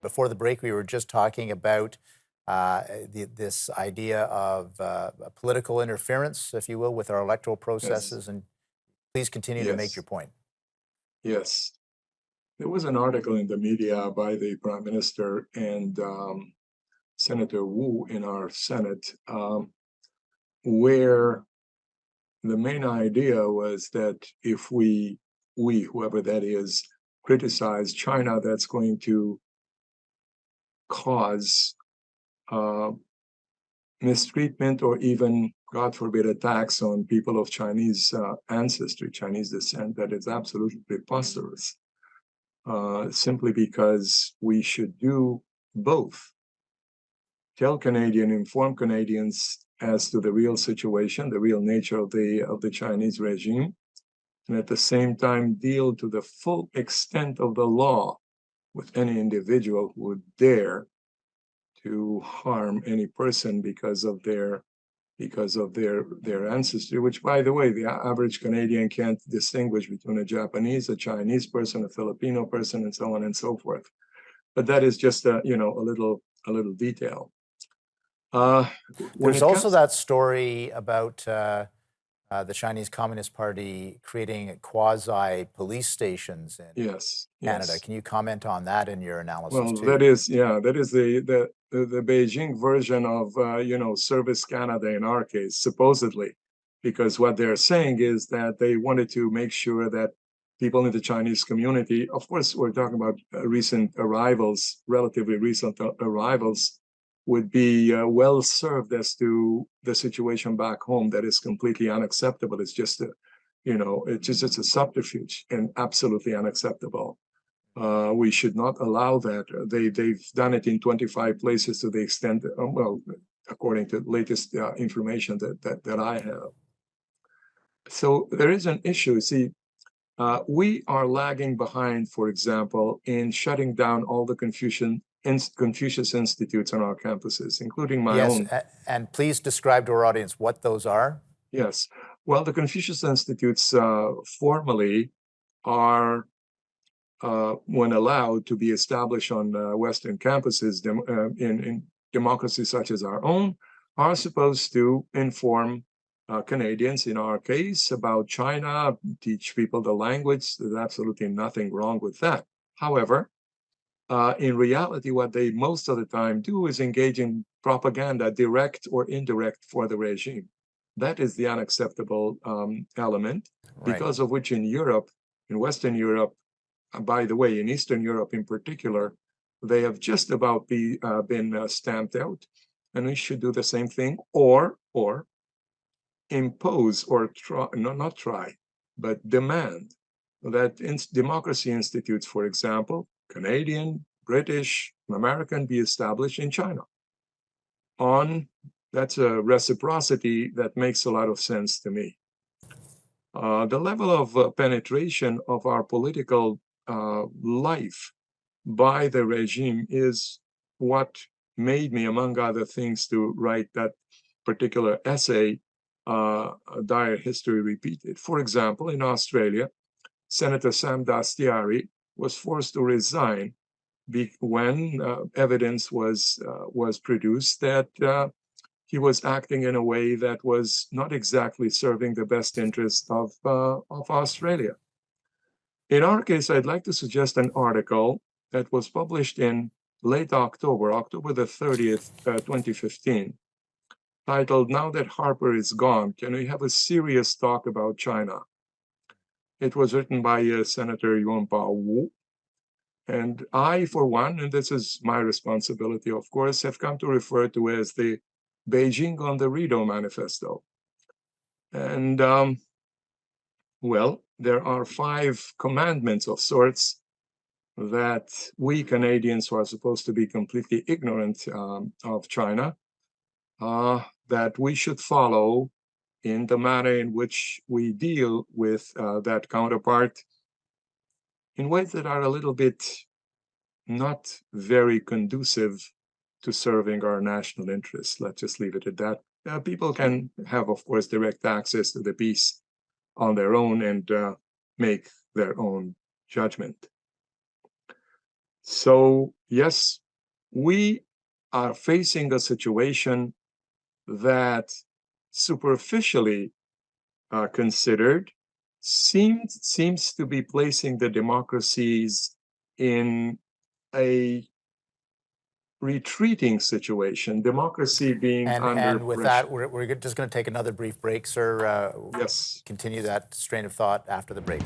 Before the break, we were just talking about this idea of political interference, if you will, with our electoral Yes, processes. And please continue to make your yes, point. yes. There was an article in the media by the Prime Minister and Senator Wu in our Senate, where the main idea was that if we, whoever that is, criticize China, that's going to cause uh, mistreatment or even, God forbid, attacks on people of Chinese ancestry, Chinese descent. That is absolutely preposterous. Simply because we should do both. Inform Canadians as to the real situation, the real nature of the Chinese regime, and at the same time deal to the full extent of the law with any individual who would dare to harm any person because of their ancestry, which, by the way, the average Canadian can't distinguish between a Japanese, a Chinese person, a Filipino person, and so on and so forth. But that is just a little detail. When There's it also comes, that story about the Chinese Communist Party creating quasi police stations in yes, Canada. yes. Can you comment on that in your analysis Well, too? that is the Beijing version of Service Canada in our case, supposedly, because what they're saying is that they wanted to make sure that people in the Chinese community, of course, we're talking about recent arrivals, relatively recent arrivals, would be well served as to the situation back home. That is completely unacceptable. It's just it's a subterfuge and absolutely unacceptable. We should not allow that. They've done it in 25 places to the extent, well, according to latest information that I have. So there is an issue. See, we are lagging behind, for example, in shutting down all the Confucius institutes on our campuses, including my Yes, own. and please describe to our audience what those are. Yes. Well, the Confucius institutes formally are when allowed to be established on Western campuses in democracies such as our own, are supposed to inform Canadians, in our case, about China, teach people the language. There's absolutely nothing wrong with that. However, in reality, what they most of the time do is engage in propaganda, direct or indirect, for the regime. That is the unacceptable element, Right. because of which in Europe, in Western Europe, by the way, in Eastern Europe in particular, they have just about been stamped out, and we should do the same thing, or impose or try, not try, but demand that democracy institutes, for example, Canadian, British, American, be established in China. That's a reciprocity that makes a lot of sense to me. The level of penetration of our political life by the regime is what made me, among other things, to write that particular essay, Dire History Repeated. For example, in Australia, Senator Sam Dastyari was forced to resign when evidence was produced that he was acting in a way that was not exactly serving the best interest of Australia. In our case, I'd like to suggest an article that was published in late October, October the 30th, 2015, titled "Now That Harper is Gone, Can We Have a Serious Talk About China?" It was written by Senator Yuanpao Wu. And I, for one, and this is my responsibility, of course, have come to refer to as the Beijing on the Rideau Manifesto. And well, there are 5 commandments of sorts that we Canadians, who are supposed to be completely ignorant of China, that we should follow in the manner in which we deal with that counterpart in ways that are a little bit not very conducive to serving our national interests. Let's just leave it at that. People can have, of course, direct access to the peace on their own and make their own judgment. So Yes, we are facing a situation that superficially considered seems to be placing the democracies in a retreating situation, democracy being under And with that, pressure. we're just going to take another brief break, sir. Yes. Continue that strain of thought after the break.